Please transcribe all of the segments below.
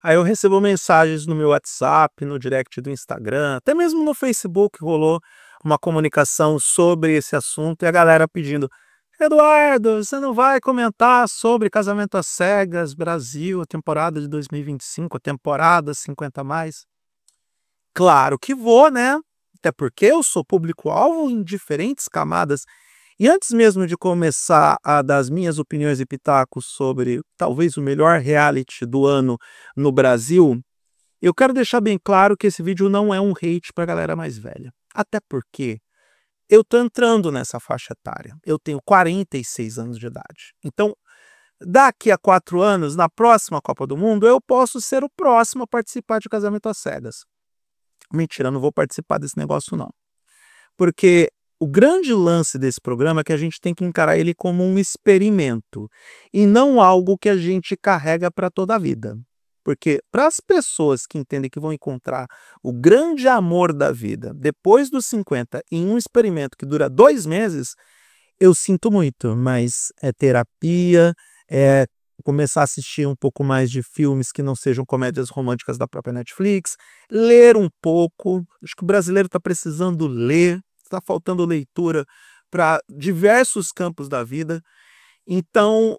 Aí eu recebo mensagens no meu WhatsApp, no direct do Instagram, até mesmo no Facebook rolou uma comunicação sobre esse assunto e a galera pedindo: "Eduardo, você não vai comentar sobre Casamento às Cegas Brasil, a temporada de 2025, a temporada 50 mais?" Claro que vou, né, até porque eu sou público-alvo em diferentes camadas. E antes mesmo de começar a dar as minhas opiniões e pitacos sobre talvez o melhor reality do ano no Brasil, eu quero deixar bem claro que esse vídeo não é um hate pra galera mais velha. Até porque eu tô entrando nessa faixa etária. Eu tenho 46 anos de idade. Então, daqui a 4 anos, na próxima Copa do Mundo, eu posso ser o próximo a participar de Casamento às Cegas. Mentira, eu não vou participar desse negócio não. Porque o grande lance desse programa é que a gente tem que encarar ele como um experimento, e não algo que a gente carrega para toda a vida. Porque para as pessoas que entendem que vão encontrar o grande amor da vida depois dos 50 em um experimento que dura 2 meses, eu sinto muito, mas é terapia, é começar a assistir um pouco mais de filmes que não sejam comédias românticas da própria Netflix, ler um pouco. Acho que o brasileiro está precisando ler, está faltando leitura para diversos campos da vida. Então,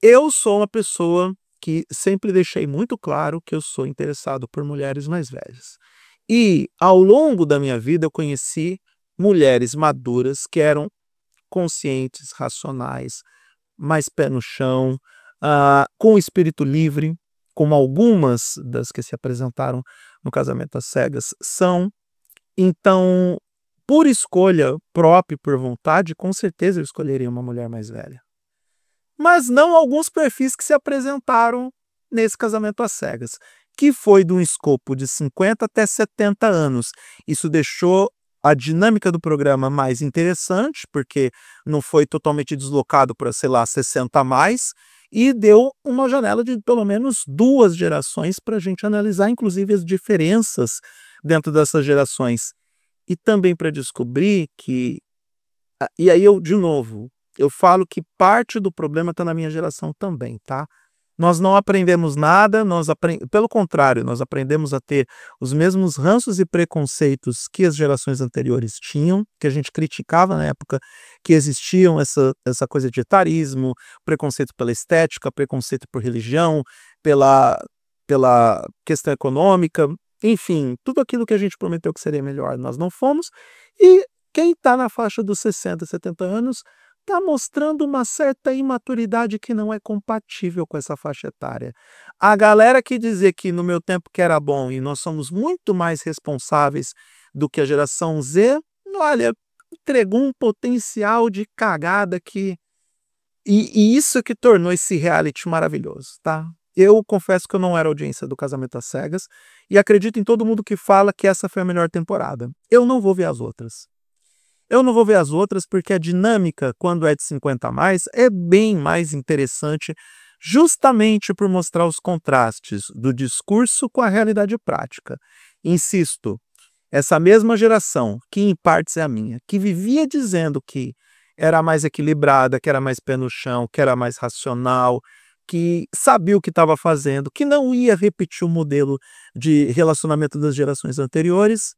eu sou uma pessoa que sempre deixei muito claro que eu sou interessado por mulheres mais velhas. E, ao longo da minha vida, eu conheci mulheres maduras que eram conscientes, racionais, mais pé no chão, com espírito livre, como algumas das que se apresentaram no Casamento às Cegas são. Então, por escolha própria e por vontade, com certeza eu escolheria uma mulher mais velha. Mas não alguns perfis que se apresentaram nesse Casamento às Cegas, que foi de um escopo de 50 até 70 anos. Isso deixou a dinâmica do programa mais interessante, porque não foi totalmente deslocado para, sei lá, 60 a mais, e deu uma janela de pelo menos 2 gerações para a gente analisar, inclusive, as diferenças dentro dessas gerações. E também para descobrir que e aí eu, de novo, eu falo que parte do problema está na minha geração também, tá? Nós não aprendemos nada, pelo contrário, nós aprendemos a ter os mesmos ranços e preconceitos que as gerações anteriores tinham, que a gente criticava na época que existiam essa coisa de etarismo, preconceito pela estética, preconceito por religião, pela, pela questão econômica, enfim, tudo aquilo que a gente prometeu que seria melhor, nós não fomos, e quem está na faixa dos 60, 70 anos está mostrando uma certa imaturidade que não é compatível com essa faixa etária. A galera que dizer que no meu tempo que era bom e nós somos muito mais responsáveis do que a geração Z, olha, entregou um potencial de cagada que e isso que tornou esse reality maravilhoso, tá? Eu confesso que eu não era audiência do Casamento às Cegas e acredito em todo mundo que fala que essa foi a melhor temporada. Eu não vou ver as outras. Eu não vou ver as outras porque a dinâmica, quando é de 50 a mais, é bem mais interessante, justamente por mostrar os contrastes do discurso com a realidade prática. Insisto, essa mesma geração, que em partes é a minha, que vivia dizendo que era mais equilibrada, que era mais pé no chão, que era mais racional, que sabia o que estava fazendo, que não ia repetir o modelo de relacionamento das gerações anteriores,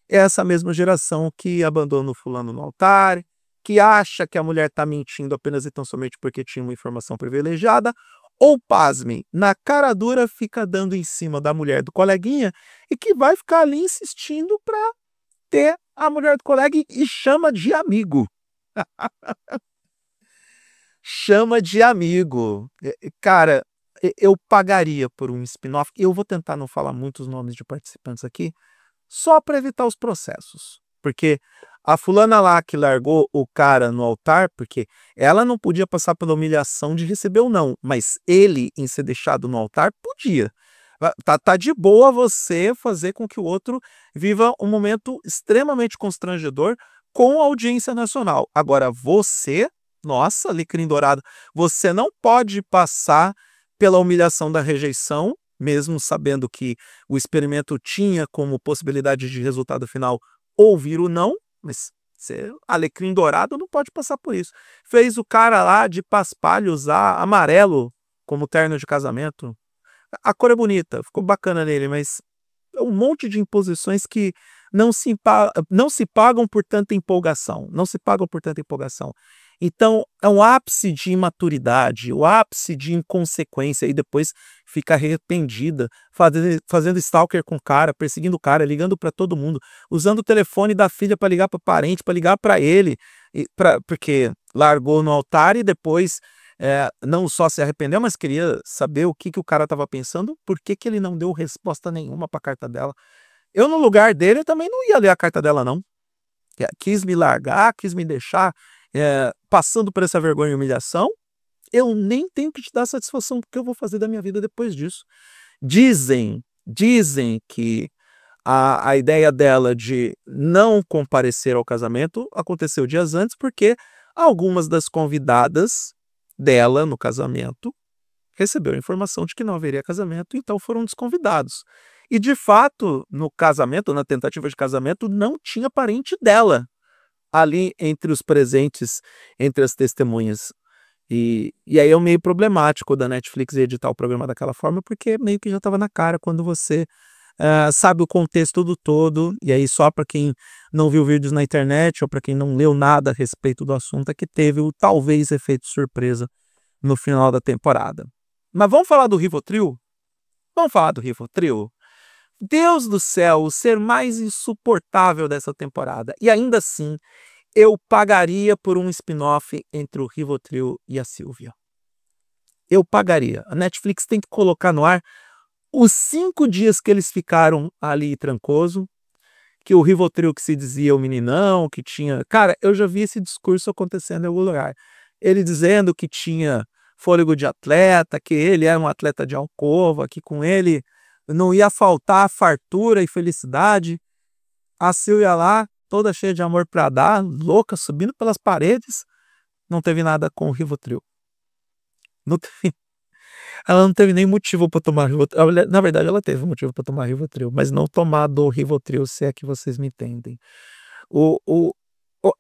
é essa mesma geração que abandona o fulano no altar, que acha que a mulher está mentindo apenas e tão somente porque tinha uma informação privilegiada, ou, pasmem, na cara dura fica dando em cima da mulher do coleguinha e que vai ficar ali insistindo para ter a mulher do colega e chama de amigo. Chama de amigo. Cara, eu pagaria por um spin-off. Eu vou tentar não falar muitos nomes de participantes aqui, só para evitar os processos. Porque a fulana lá que largou o cara no altar, porque ela não podia passar pela humilhação de receber ou não, mas ele, em ser deixado no altar, podia. Tá de boa você fazer com que o outro viva um momento extremamente constrangedor com a audiência nacional. Agora, você, nossa, alecrim dourado, você não pode passar pela humilhação da rejeição, mesmo sabendo que o experimento tinha como possibilidade de resultado final ouvir o não, mas você, alecrim dourado, não pode passar por isso. Fez o cara lá de paspalho usar amarelo como terno de casamento. A cor é bonita, ficou bacana nele, mas é um monte de imposições que não se pagam por tanta empolgação, não se pagam por tanta empolgação. Então, é um ápice de imaturidade, o ápice de inconsequência, e depois fica arrependida, fazendo stalker com o cara, perseguindo o cara, ligando para todo mundo, usando o telefone da filha para ligar para parente, para ligar para ele, porque largou no altar e depois não só se arrependeu, mas queria saber o que o cara estava pensando, por que ele não deu resposta nenhuma para a carta dela. Eu, no lugar dele, eu também não ia ler a carta dela, não. Quis me largar, quis me deixar passando por essa vergonha e humilhação. Eu nem tenho que te dar satisfação do que eu vou fazer da minha vida depois disso. Dizem que a ideia dela de não comparecer ao casamento aconteceu dias antes, porque algumas das convidadas dela no casamento receberam informação de que não haveria casamento, então foram desconvidados. E, de fato, no casamento, na tentativa de casamento, não tinha parente dela ali entre os presentes, entre as testemunhas. E aí é meio problemático da Netflix editar o programa daquela forma, porque meio que já estava na cara quando você sabe o contexto do todo, e aí só para quem não viu vídeos na internet ou para quem não leu nada a respeito do assunto é que teve o talvez efeito surpresa no final da temporada. Mas vamos falar do Rivotril? Vamos falar do Rivotril? Deus do céu, o ser mais insuportável dessa temporada. E ainda assim, eu pagaria por um spin-off entre o Rivotril e a Sylvia. Eu pagaria. A Netflix tem que colocar no ar os 5 dias que eles ficaram ali em Trancoso, que o Rivotril que se dizia o meninão, que tinha... Cara, eu já vi esse discurso acontecendo em algum lugar. Ele dizendo que tinha fôlego de atleta, que ele era um atleta de alcova, que com ele não ia faltar fartura e felicidade. A Sylvia lá, toda cheia de amor para dar, louca, subindo pelas paredes, não teve nada com o Rivotril. Não teve... Ela não teve nem motivo para tomar Rivotril. Na verdade, ela teve motivo para tomar Rivotril, mas não tomar do Rivotril, se é que vocês me entendem.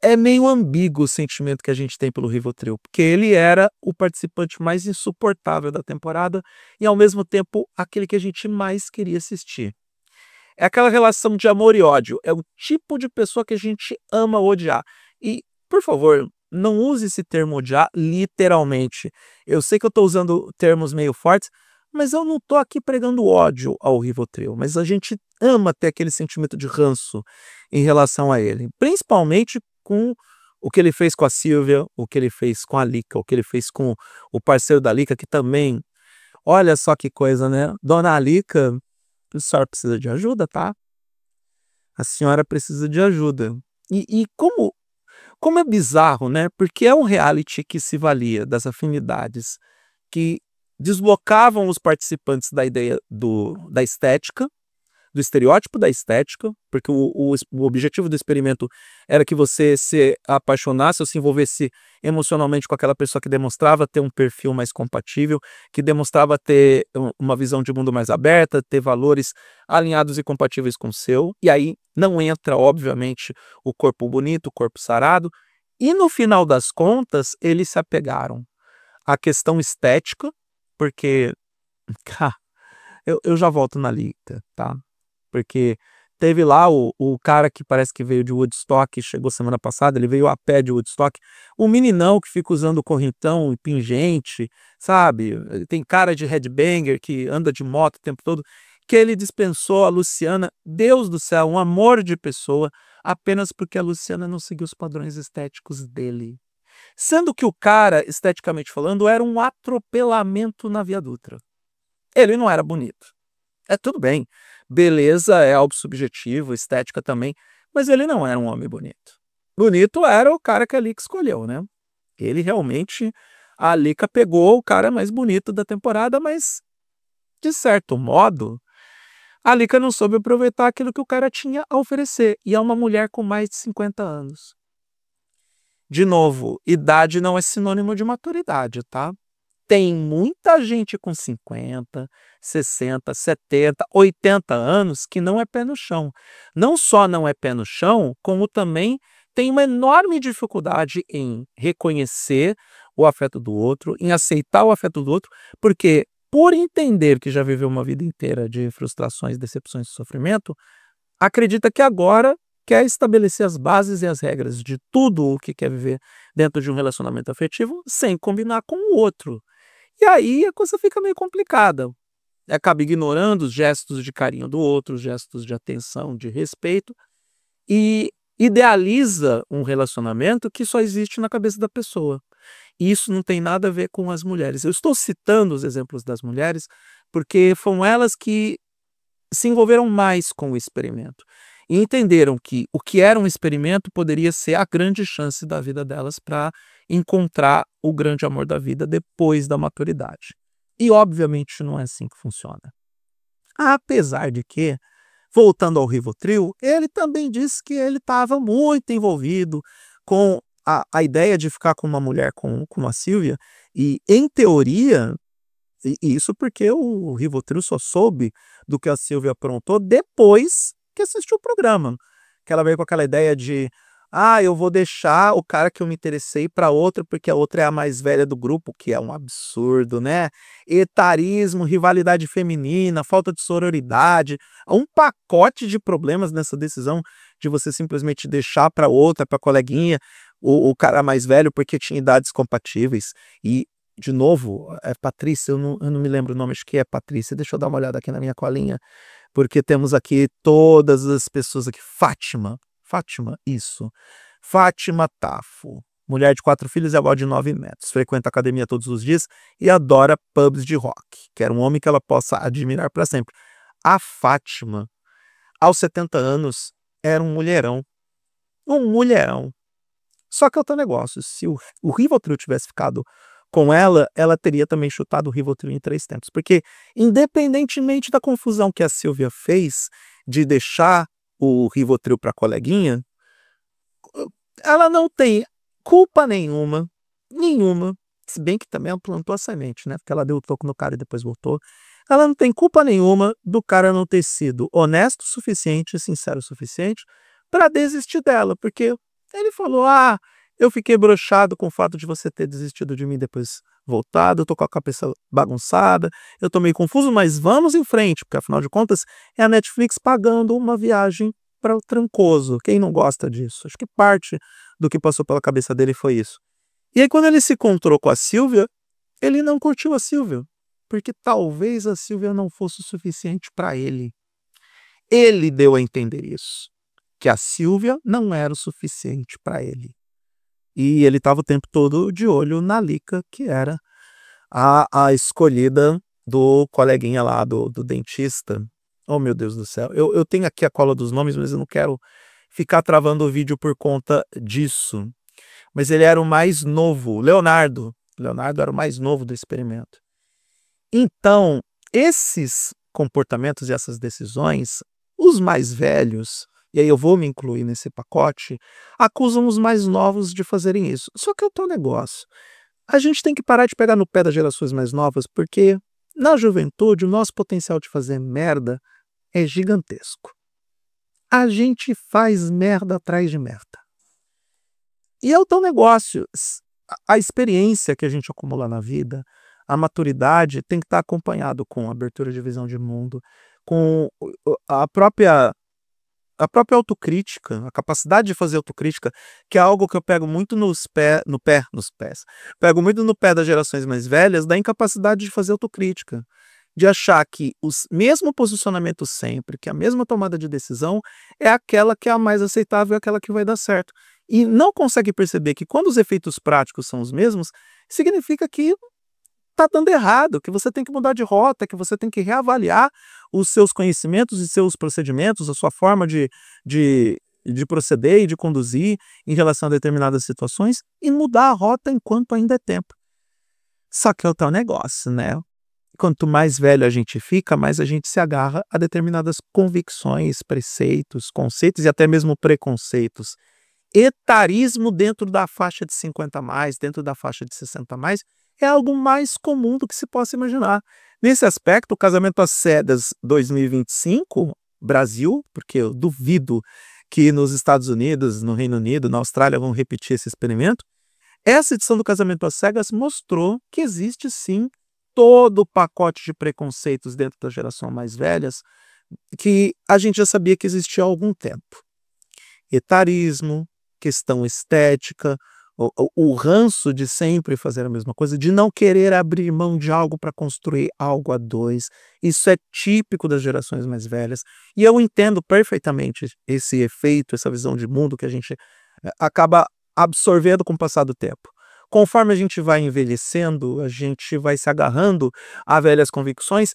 É meio ambíguo o sentimento que a gente tem pelo Rivotril, porque ele era o participante mais insuportável da temporada e, ao mesmo tempo, aquele que a gente mais queria assistir. É aquela relação de amor e ódio. É o tipo de pessoa que a gente ama odiar. E, por favor, não use esse termo odiar literalmente. Eu sei que eu estou usando termos meio fortes, mas eu não estou aqui pregando ódio ao Rivotril. Mas a gente ama ter aquele sentimento de ranço em relação a ele. Principalmente com o que ele fez com a Sylvia, o que ele fez com a Lika, o que ele fez com o parceiro da Lika, que também... Olha só que coisa, né? Dona Lika, a senhora precisa de ajuda, tá? A senhora precisa de ajuda. E como é bizarro, né? Porque é um reality que se valia das afinidades, que deslocavam os participantes da ideia da estética, do estereótipo da estética, porque o objetivo do experimento era que você se apaixonasse ou se envolvesse emocionalmente com aquela pessoa que demonstrava ter um perfil mais compatível, que demonstrava ter uma visão de mundo mais aberta, ter valores alinhados e compatíveis com o seu. E aí não entra, obviamente, o corpo bonito, o corpo sarado. E no final das contas, eles se apegaram à questão estética, porque... eu já volto na lista, tá? Porque teve lá o cara que parece que veio de Woodstock, chegou semana passada, ele veio a pé de Woodstock, o meninão que fica usando correntão e pingente, sabe? Tem cara de headbanger que anda de moto o tempo todo, que ele dispensou a Luciana, Deus do céu, um amor de pessoa, apenas porque a Luciana não seguiu os padrões estéticos dele. Sendo que o cara, esteticamente falando, era um atropelamento na Via Dutra. Ele não era bonito. Tudo bem, beleza é algo subjetivo, estética também, mas ele não era um homem bonito. Bonito era o cara que a Lika escolheu, né? Ele realmente, a Lika pegou o cara mais bonito da temporada, mas, de certo modo, a Lika não soube aproveitar aquilo que o cara tinha a oferecer, e é uma mulher com mais de 50 anos. De novo, idade não é sinônimo de maturidade, tá? Tem muita gente com 50, 60, 70, 80 anos que não é pé no chão. Não só não é pé no chão, como também tem uma enorme dificuldade em reconhecer o afeto do outro, em aceitar o afeto do outro, porque por entender que já viveu uma vida inteira de frustrações, decepções e sofrimento, acredita que agora quer estabelecer as bases e as regras de tudo o que quer viver dentro de um relacionamento afetivo sem combinar com o outro. E aí a coisa fica meio complicada. Acaba ignorando os gestos de carinho do outro, os gestos de atenção, de respeito, e idealiza um relacionamento que só existe na cabeça da pessoa. E isso não tem nada a ver com as mulheres. Eu estou citando os exemplos das mulheres porque foram elas que se envolveram mais com o experimento e entenderam que o que era um experimento poderia ser a grande chance da vida delas para encontrar o grande amor da vida depois da maturidade. E obviamente não é assim que funciona. Apesar de que, voltando ao Rivotril, ele também disse que ele estava muito envolvido com a ideia de ficar com uma mulher como a Sílvia, e em teoria, e isso porque o Rivotril só soube do que a Sílvia aprontou depois que assistiu o programa. Que ela veio com aquela ideia de, eu vou deixar o cara que eu me interessei para outra porque a outra é a mais velha do grupo, que é um absurdo, né? Etarismo, rivalidade feminina, falta de sororidade, um pacote de problemas nessa decisão de você simplesmente deixar para outra, para coleguinha, o cara mais velho porque tinha idades compatíveis. E de novo, é Patrícia, eu não me lembro o nome, acho que é Patrícia. Deixa eu dar uma olhada aqui na minha colinha, porque temos aqui todas as pessoas aqui. Fátima, isso. Fátima Tafo, mulher de 4 filhos e avó de 9 netos. Frequenta a academia todos os dias e adora pubs de rock. Quer um homem que ela possa admirar para sempre. A Fátima, aos 70 anos, era um mulherão. Um mulherão. Só que é outro negócio, se o Rivotril tivesse ficado com ela, ela teria também chutado o Rivotril em 3 tempos. Porque, independentemente da confusão que a Sílvia fez de deixar o Rivotril para a coleguinha, ela não tem culpa nenhuma, se bem que também ela plantou a semente, né? Porque ela deu o toco no cara e depois voltou. Ela não tem culpa nenhuma do cara não ter sido honesto o suficiente, sincero o suficiente, para desistir dela. Porque ele falou, eu fiquei broxado com o fato de você ter desistido de mim depois voltado, eu tô com a cabeça bagunçada, eu tô meio confuso, mas vamos em frente, porque afinal de contas é a Netflix pagando uma viagem para o Trancoso. Quem não gosta disso? Acho que parte do que passou pela cabeça dele foi isso. E aí quando ele se encontrou com a Sílvia, ele não curtiu a Sílvia, porque talvez a Sílvia não fosse o suficiente para ele. Ele deu a entender isso, que a Sílvia não era o suficiente para ele. E ele estava o tempo todo de olho na Lica, que era a escolhida do coleguinha lá, do dentista. Oh, meu Deus do céu. Eu tenho aqui a cola dos nomes, mas eu não quero ficar travando o vídeo por conta disso. Mas ele era o mais novo, Leonardo. Leonardo era o mais novo do experimento. Então, esses comportamentos e essas decisões, os mais velhos, e aí eu vou me incluir nesse pacote, acusam os mais novos de fazerem isso. Só que é o teu negócio. A gente tem que parar de pegar no pé das gerações mais novas, porque na juventude o nosso potencial de fazer merda é gigantesco. A gente faz merda atrás de merda. E é o teu negócio. A experiência que a gente acumula na vida, a maturidade tem que estar acompanhado com a abertura de visão de mundo, com a própria autocrítica, a capacidade de fazer autocrítica, que é algo que eu pego muito nos pés. Pego muito no pé das gerações mais velhas, da incapacidade de fazer autocrítica, de achar que o mesmo posicionamento sempre, que a mesma tomada de decisão é aquela que é a mais aceitável, é aquela que vai dar certo. E não consegue perceber que quando os efeitos práticos são os mesmos, significa que está dando errado, que você tem que mudar de rota, que você tem que reavaliar os seus conhecimentos e seus procedimentos, a sua forma de proceder e de conduzir em relação a determinadas situações e mudar a rota enquanto ainda é tempo. Só que é o tal negócio, né? Quanto mais velho a gente fica, mais a gente se agarra a determinadas convicções, preceitos, conceitos e até mesmo preconceitos. Etarismo dentro da faixa de 50 a mais, dentro da faixa de 60 a mais, é algo mais comum do que se possa imaginar. Nesse aspecto, o Casamento às Cegas 2025, Brasil, porque eu duvido que nos Estados Unidos, no Reino Unido, na Austrália vão repetir esse experimento, essa edição do Casamento às Cegas mostrou que existe sim todo o pacote de preconceitos dentro da geração mais velhas que a gente já sabia que existia há algum tempo. Etarismo, questão estética, o ranço de sempre fazer a mesma coisa, de não querer abrir mão de algo para construir algo a dois. Isso é típico das gerações mais velhas. E eu entendo perfeitamente esse efeito, essa visão de mundo que a gente acaba absorvendo com o passar do tempo. Conforme a gente vai envelhecendo, a gente vai se agarrando a velhas convicções,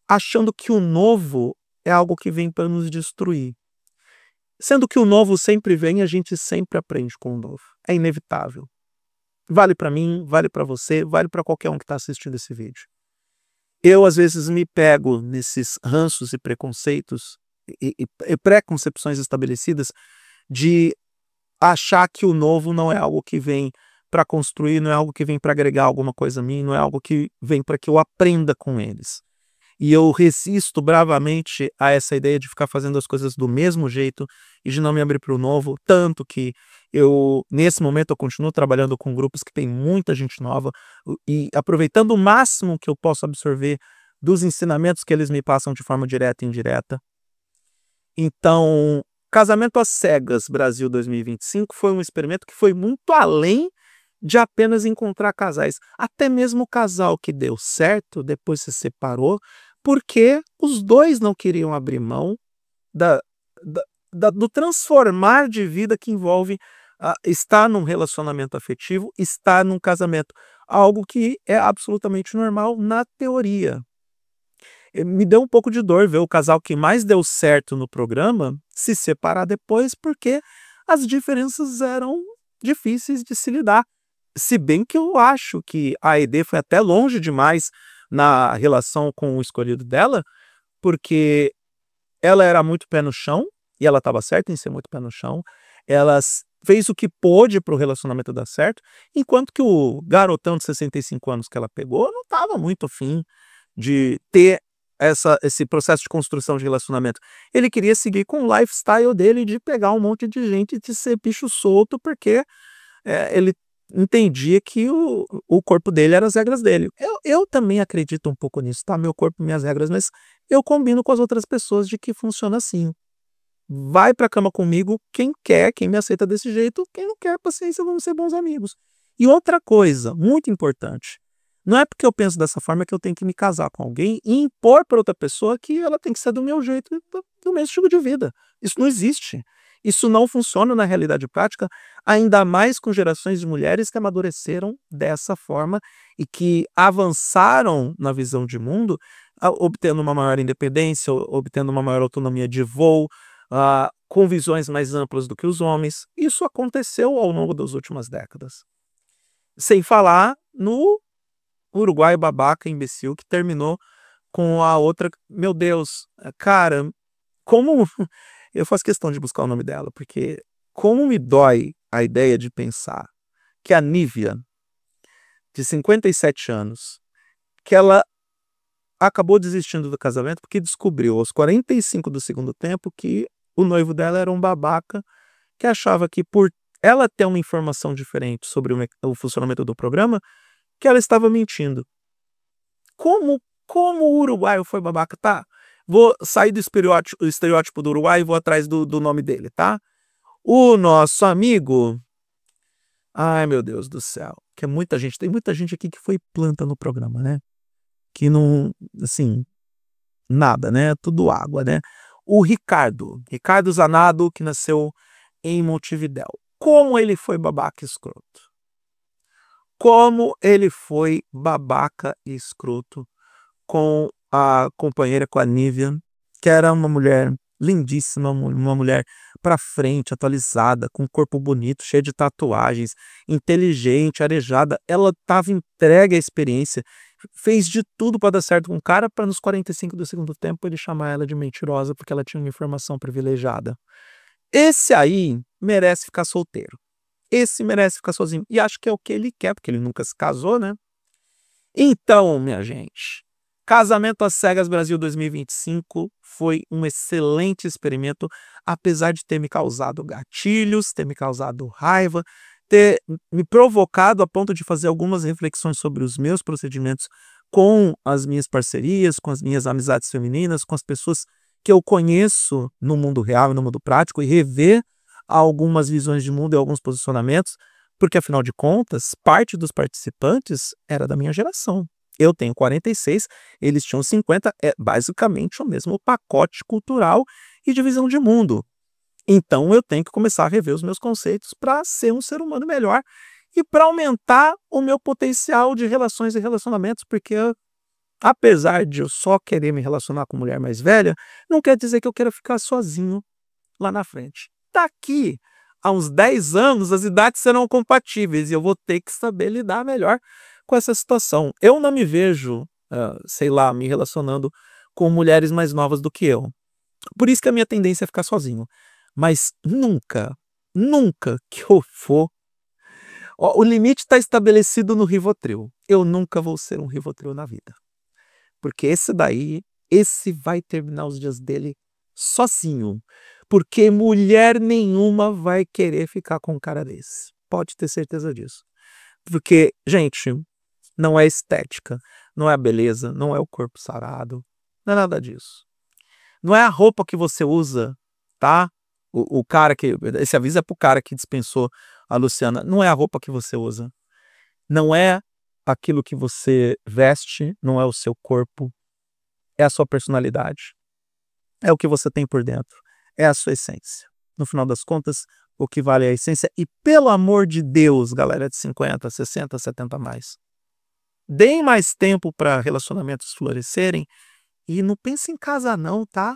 achando que o novo é algo que vem para nos destruir. Sendo que o novo sempre vem, a gente sempre aprende com o novo. É inevitável. Vale para mim, vale para você, vale para qualquer um que está assistindo esse vídeo. Eu, às vezes, me pego nesses ranços e preconceitos e preconcepções estabelecidas de achar que o novo não é algo que vem para construir, não é algo que vem para agregar alguma coisa a mim, não é algo que vem para que eu aprenda com eles. E eu resisto bravamente a essa ideia de ficar fazendo as coisas do mesmo jeito e de não me abrir para o novo, tanto que nesse momento, eu continuo trabalhando com grupos que tem muita gente nova e aproveitando o máximo que eu posso absorver dos ensinamentos que eles me passam de forma direta e indireta. Então, Casamento às Cegas Brasil 2025 foi um experimento que foi muito além de apenas encontrar casais. Até mesmo o casal que deu certo, depois se separou, porque os dois não queriam abrir mão do transformar de vida que envolve estar num relacionamento afetivo, estar num casamento. Algo que é absolutamente normal na teoria. Me deu um pouco de dor ver o casal que mais deu certo no programa se separar depois, porque as diferenças eram difíceis de se lidar. Se bem que eu acho que a Aidê foi até longe demais na relação com o escolhido dela, porque ela era muito pé no chão, e ela estava certa em ser muito pé no chão. Ela fez o que pôde para o relacionamento dar certo, enquanto que o garotão de 65 anos que ela pegou não estava muito afim de ter esse processo de construção de relacionamento. Ele queria seguir com o lifestyle dele de pegar um monte de gente e de ser bicho solto, porque ele entendia que o corpo dele eram as regras dele. Eu também acredito um pouco nisso, tá? Meu corpo, minhas regras, mas eu combino com as outras pessoas de que funciona assim. Vai pra cama comigo quem quer, quem me aceita desse jeito, quem não quer, paciência, vamos ser bons amigos. E outra coisa, muito importante, não é porque eu penso dessa forma que eu tenho que me casar com alguém e impor para outra pessoa que ela tem que ser do meu jeito, do meu estilo de vida. Isso não existe. Isso não funciona na realidade prática, ainda mais com gerações de mulheres que amadureceram dessa forma e que avançaram na visão de mundo, obtendo uma maior independência, obtendo uma maior autonomia de voo, com visões mais amplas do que os homens. Isso aconteceu ao longo das últimas décadas. Sem falar no uruguaio babaca, imbecil, que terminou com a outra. Meu Deus, cara, como... Eu faço questão de buscar o nome dela, porque como me dói a ideia de pensar que a Nívia, de 57 anos, que ela acabou desistindo do casamento porque descobriu aos 45 do segundo tempo que o noivo dela era um babaca que achava que por ela ter uma informação diferente sobre o funcionamento do programa, que ela estava mentindo. Como o uruguaio foi babaca? Tá, vou sair do estereótipo do Uruguai e vou atrás do nome dele, tá? O nosso amigo... Ai, meu Deus do céu. Que é muita gente. Tem muita gente aqui que foi planta no programa, né? Que não... Assim... Nada, né? Tudo água, né? O Ricardo Zanado, que nasceu em Montevidéu. Como ele foi babaca e escroto. Como ele foi babaca e escroto com a companheira, com a Nívia, que era uma mulher lindíssima, uma mulher pra frente, atualizada, com um corpo bonito, cheio de tatuagens, inteligente, arejada. Ela estava entregue à experiência, fez de tudo para dar certo com o cara, para nos 45 do segundo tempo ele chamar ela de mentirosa porque ela tinha uma informação privilegiada. Esse aí merece ficar solteiro. Esse merece ficar sozinho. E acho que é o que ele quer, porque ele nunca se casou, né? Então, minha gente, Casamento às Cegas Brasil 2025 foi um excelente experimento, apesar de ter me causado gatilhos, ter me causado raiva, ter me provocado a ponto de fazer algumas reflexões sobre os meus procedimentos com as minhas parcerias, com as minhas amizades femininas, com as pessoas que eu conheço no mundo real e no mundo prático, e rever algumas visões de mundo e alguns posicionamentos, porque afinal de contas, parte dos participantes era da minha geração. Eu tenho 46, eles tinham 50, é basicamente o mesmo pacote cultural e de visão de mundo. Então eu tenho que começar a rever os meus conceitos para ser um ser humano melhor e para aumentar o meu potencial de relações e relacionamentos, porque apesar de eu só querer me relacionar com mulher mais velha, não quer dizer que eu quero ficar sozinho lá na frente. Daqui a uns 10 anos, as idades serão compatíveis e eu vou ter que saber lidar melhor com essa situação. Eu não me vejo, sei lá, me relacionando com mulheres mais novas do que eu. Por isso que a minha tendência é ficar sozinho. Mas nunca, nunca que eu for... Ó, o limite está estabelecido no Rivotril. Eu nunca vou ser um Rivotril na vida. Porque esse vai terminar os dias dele sozinho. Porque mulher nenhuma vai querer ficar com um cara desse. Pode ter certeza disso. Porque, gente, não é estética, não é a beleza, não é o corpo sarado, não é nada disso. Não é a roupa que você usa, tá? O cara que... Esse aviso é pro cara que dispensou a Luciana. Não é a roupa que você usa. Não é aquilo que você veste, não é o seu corpo. É a sua personalidade. É o que você tem por dentro. É a sua essência. No final das contas, o que vale é a essência. E pelo amor de Deus, galera de 50, 60, 70 a mais, deem mais tempo para relacionamentos florescerem e não pense em casar não, tá?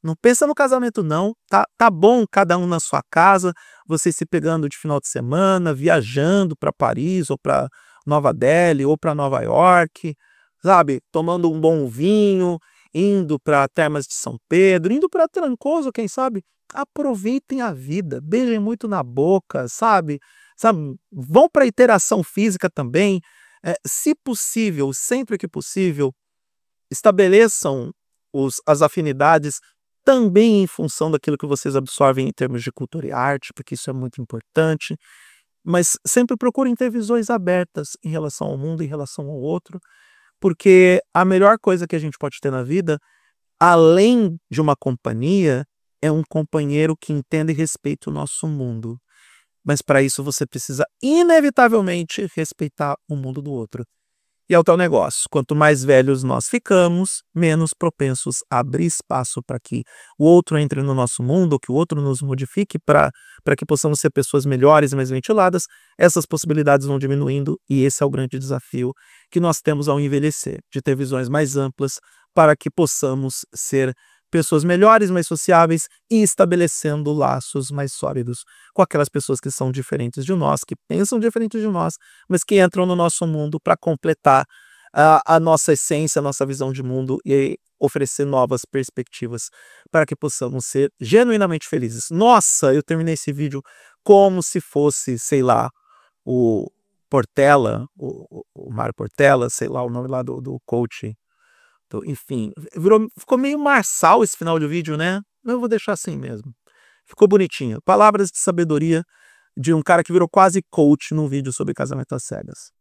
Não pensa no casamento não, tá bom cada um na sua casa, vocês se pegando de final de semana, viajando para Paris ou para Nova Delhi ou para Nova York, sabe? Tomando um bom vinho, indo para Termas de São Pedro, indo para Trancoso, quem sabe? Aproveitem a vida, beijem muito na boca, sabe? Vão para interação física também, se possível, sempre que possível, estabeleçam as afinidades também em função daquilo que vocês absorvem em termos de cultura e arte, porque isso é muito importante, mas sempre procurem ter visões abertas em relação ao mundo, em relação ao outro, porque a melhor coisa que a gente pode ter na vida, além de uma companhia, é um companheiro que entenda e respeita o nosso mundo. Mas para isso você precisa inevitavelmente respeitar o mundo do outro. E é o tal negócio, quanto mais velhos nós ficamos, menos propensos a abrir espaço para que o outro entre no nosso mundo, que o outro nos modifique para que possamos ser pessoas melhores e mais ventiladas, essas possibilidades vão diminuindo e esse é o grande desafio que nós temos ao envelhecer, de ter visões mais amplas para que possamos ser pessoas melhores, mais sociáveis e estabelecendo laços mais sólidos com aquelas pessoas que são diferentes de nós, que pensam diferente de nós, mas que entram no nosso mundo para completar a nossa essência, a nossa visão de mundo e oferecer novas perspectivas para que possamos ser genuinamente felizes. Nossa, eu terminei esse vídeo como se fosse, sei lá, o Portela, o Mário Portela, sei lá o nome lá do coach. Então, enfim, ficou meio marçal esse final de vídeo, né? Eu vou deixar assim mesmo. Ficou bonitinho. Palavras de sabedoria de um cara que virou quase coach num vídeo sobre casamento às cegas.